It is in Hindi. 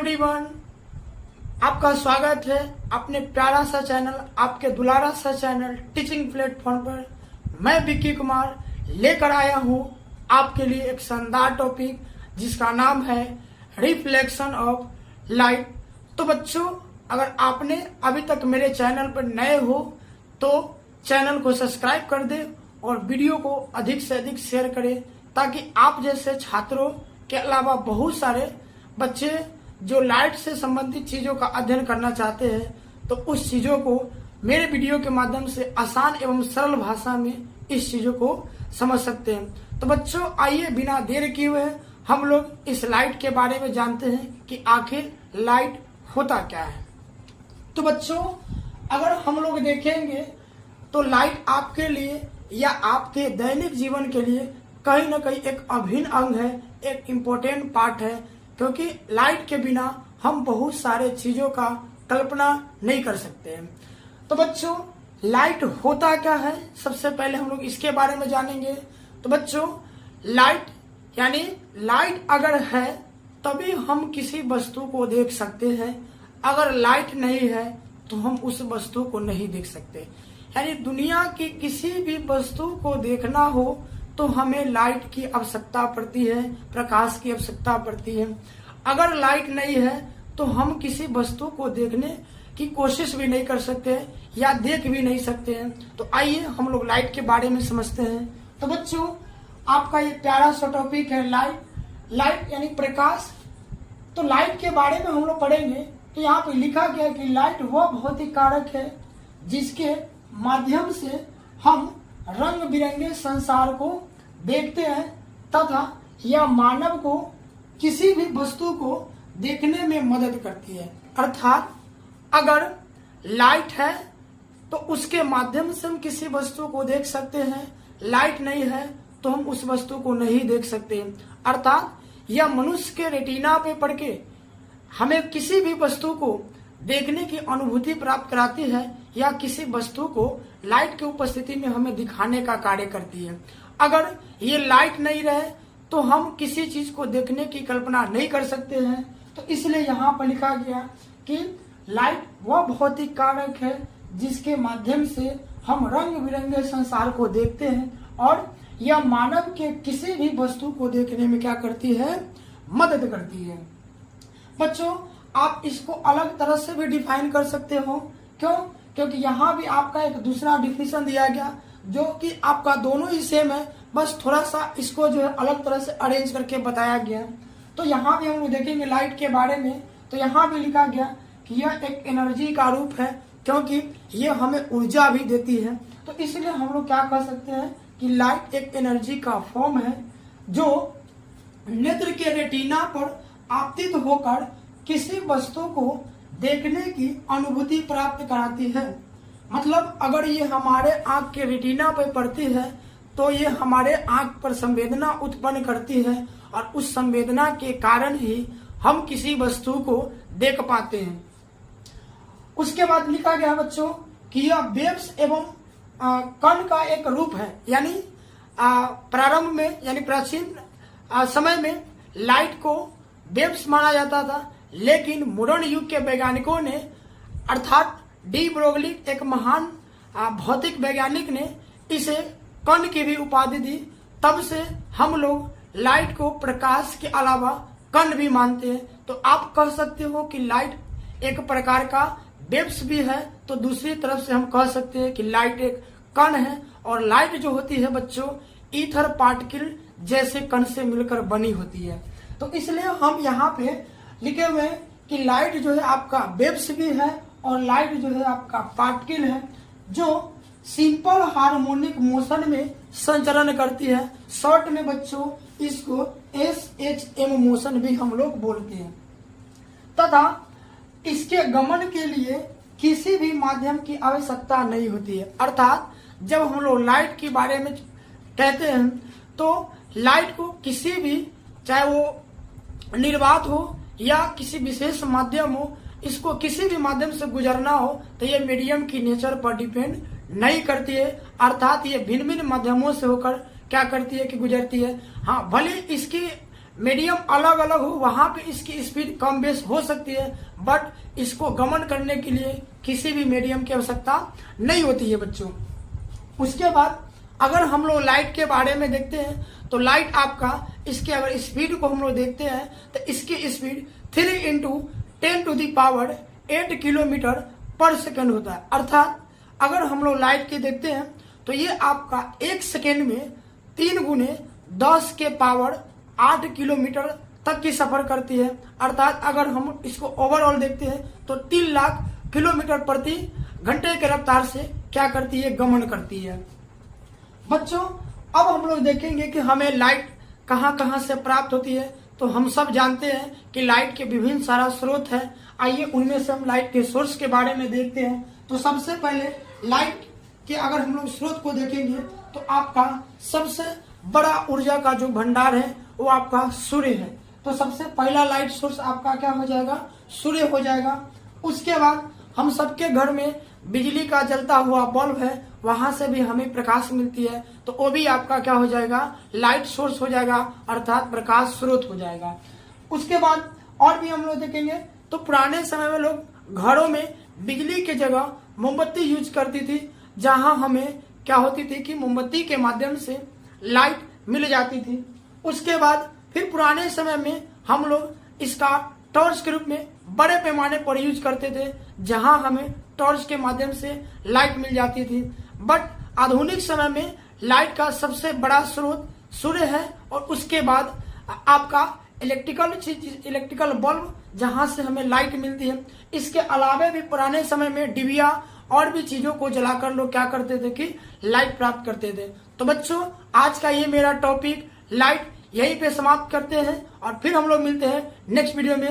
एवरीवन, आपका स्वागत है अपने प्यारा सा चैनल, आपके दुलारा सा चैनल टीचिंग प्लेटफॉर्म पर। मैं विक्की कुमार लेकर आया हूँ आपके लिए एक शानदार टॉपिक जिसका नाम है रिफ्लेक्शन ऑफ लाइट। तो बच्चों, अगर आपने अभी तक मेरे चैनल पर नए हो तो चैनल को सब्सक्राइब कर दे और वीडियो को अधिक से अधिक शेयर करें, ताकि आप जैसे छात्रों के अलावा बहुत सारे बच्चे जो लाइट से संबंधित चीजों का अध्ययन करना चाहते हैं तो उस चीजों को मेरे वीडियो के माध्यम से आसान एवं सरल भाषा में इस चीजों को समझ सकते हैं। तो बच्चों, आइए बिना देर किए हुए हम लोग इस लाइट के बारे में जानते हैं कि आखिर लाइट होता क्या है। तो बच्चों, अगर हम लोग देखेंगे तो लाइट आपके लिए या आपके दैनिक जीवन के लिए कहीं ना कहीं एक अभिन्न अंग है, एक इम्पोर्टेंट पार्ट है, क्योंकि लाइट के बिना हम बहुत सारे चीजों का कल्पना नहीं कर सकते हैं। तो बच्चों, लाइट होता क्या है, सबसे पहले हम लोग इसके बारे में जानेंगे। तो बच्चों, लाइट यानी लाइट अगर है तभी हम किसी वस्तु को देख सकते हैं, अगर लाइट नहीं है तो हम उस वस्तु को नहीं देख सकते। यानी दुनिया की किसी भी वस्तु को देखना हो तो हमें लाइट की आवश्यकता पड़ती है, प्रकाश की आवश्यकता पड़ती है। अगर लाइट नहीं है तो हम किसी वस्तु को देखने की कोशिश भी नहीं कर सकते या देख भी नहीं सकते हैं। तो आइए हम लोग लाइट के बारे में समझते हैं। तो बच्चों, आपका ये प्यारा सा टॉपिक है लाइट। लाइट यानी प्रकाश। तो लाइट के बारे में हम लोग पढ़ेंगे तो यहाँ पे लिखा गया कि लाइट वह भौतिक कारक है जिसके माध्यम से हम रंग बिरंगे संसार को देखते हैं तथा यह मानव को किसी भी वस्तु को देखने में मदद करती है। अर्थात अगर लाइट है तो उसके माध्यम से हम किसी वस्तु को देख सकते हैं, लाइट नहीं है तो हम उस वस्तु को नहीं देख सकते। अर्थात यह मनुष्य के रेटिना पे पड़ के हमें किसी भी वस्तु को देखने की अनुभूति प्राप्त कराती है या किसी वस्तु को लाइट की उपस्थिति में हमें दिखाने का कार्य करती है। अगर ये लाइट नहीं रहे तो हम किसी चीज को देखने की कल्पना नहीं कर सकते हैं। तो इसलिए यहाँ पर लिखा गया कि लाइट वह भौतिक कारक है जिसके माध्यम से हम रंग बिरंगे संसार को देखते हैं और यह मानव के किसी भी वस्तु को देखने में क्या करती है, मदद करती है। बच्चों, आप इसको अलग तरह से भी डिफाइन कर सकते हो। क्यों? क्योंकि यहाँ भी आपका एक दूसरा डिफिनेशन दिया गया जो कि आपका दोनों ही सेम है, बस थोड़ा सा इसको जो है अलग तरह से अरेंज करके बताया गया। तो यहाँ भी हम लोग देखेंगे लाइट के बारे में, तो यहाँ भी लिखा गया कि यह एक एनर्जी का रूप है क्योंकि ये हमें ऊर्जा भी देती है। तो इसलिए हम लोग क्या कह सकते हैं कि लाइट एक एनर्जी का फॉर्म है जो नेत्र के रेटिना पर आपतित होकर किसी वस्तु को देखने की अनुभूति प्राप्त कराती है। मतलब अगर ये हमारे आंख के रेटिना पर पड़ती है तो ये हमारे आंख पर संवेदना उत्पन्न करती है और उस संवेदना के कारण ही हम किसी वस्तु को देख पाते हैं। उसके बाद लिखा गया बच्चों कि यह वेव्स एवं कण का एक रूप है। यानी प्रारंभ में यानी प्राचीन समय में लाइट को वेव्स माना जाता था, लेकिन मॉडर्न युग के वैज्ञानिकों ने अर्थात डी ब्रोगली एक महान भौतिक वैज्ञानिक ने इसे कण की भी उपाधि दी। तब से हम लोग लाइट को प्रकाश के अलावा कण भी मानते हैं। तो आप कह सकते हो कि लाइट एक प्रकार का वेव्स भी है, तो दूसरी तरफ से हम कह सकते हैं कि लाइट एक कण है। और लाइट जो होती है बच्चों, ईथर पार्टिकल जैसे कण से मिलकर बनी होती है। तो इसलिए हम यहाँ पे लिखे हुए हैं कि लाइट जो है आपका वेव्स भी है और लाइट जो है आपका पार्टिकल है जो सिंपल हार्मोनिक मोशन में संचरण करती है। शॉर्ट में बच्चों इसको SHM मोशन भी हम लोग बोलते हैं। तथा इसके गमन के लिए किसी भी माध्यम की आवश्यकता नहीं होती है। अर्थात जब हम लोग लाइट के बारे में कहते हैं तो लाइट को किसी भी, चाहे वो निर्वात हो या किसी विशेष माध्यम हो, इसको किसी भी माध्यम से गुजरना हो तो ये मीडियम की नेचर पर डिपेंड नहीं करती है। अर्थात ये भिन्न भिन्न माध्यमों से होकर क्या करती है कि गुजरती है। हाँ, भले इसकी मीडियम अलग अलग हो वहां पे इसकी स्पीड कम बेस हो सकती है, बट इसको गमन करने के लिए किसी भी मीडियम की आवश्यकता नहीं होती है बच्चों। उसके बाद अगर हम लोग लाइट के बारे में देखते हैं तो लाइट आपका इसके अगर स्पीड को हम लोग देखते हैं तो इसकी स्पीड 3 × 10⁸ किलोमीटर पर सेकेंड होता है। अर्थात अगर हम लोग लाइट के देखते हैं तो ये आपका 1 सेकेंड में 3 × 10⁸ किलोमीटर तक की सफर करती है। अर्थात अगर हम इसको ओवरऑल देखते हैं तो 3 लाख किलोमीटर प्रति घंटे के रफ्तार से क्या करती है, गमन करती है। बच्चों अब हम लोग देखेंगे कि हमें लाइट कहाँ कहाँ से प्राप्त होती है। तो हम सब जानते हैं कि लाइट के विभिन्न सारा स्रोत है। आइए उनमें से हम लाइट के सोर्स के बारे में देखते हैं। तो सबसे पहले लाइट के अगर हम लोग स्रोत को देखेंगे तो आपका सबसे बड़ा ऊर्जा का जो भंडार है वो आपका सूर्य है। तो सबसे पहला लाइट सोर्स आपका क्या हो जाएगा, सूर्य हो जाएगा। उसके बाद हम सबके घर में बिजली का जलता हुआ बल्ब है, वहां से भी हमें प्रकाश मिलती है, तो वो भी आपका क्या हो जाएगा, लाइट सोर्स हो जाएगा, अर्थात प्रकाश स्रोत हो जाएगा। उसके बाद और भी हम लोग देखेंगे तो पुराने समय में लोग घरों में बिजली के जगह मोमबत्ती यूज करती थी, जहां हमें क्या होती थी कि मोमबत्ती के माध्यम से लाइट मिल जाती थी। उसके बाद फिर पुराने समय में हम लोग इसका टॉर्च के रूप में बड़े पैमाने पर यूज करते थे, जहां हमें टॉर्च के माध्यम से लाइट मिल जाती थी। बट आधुनिक समय में लाइट का सबसे बड़ा स्रोत सूर्य है, और उसके बाद आपका इलेक्ट्रिकल बल्ब, जहां से हमें लाइट मिलती है। इसके अलावा भी पुराने समय में डिबिया और भी चीजों को जलाकर लोग क्या करते थे कि लाइट प्राप्त करते थे। तो बच्चों आज का ये मेरा टॉपिक लाइट यहीं पे समाप्त करते हैं, और फिर हम लोग मिलते हैं नेक्स्ट वीडियो में।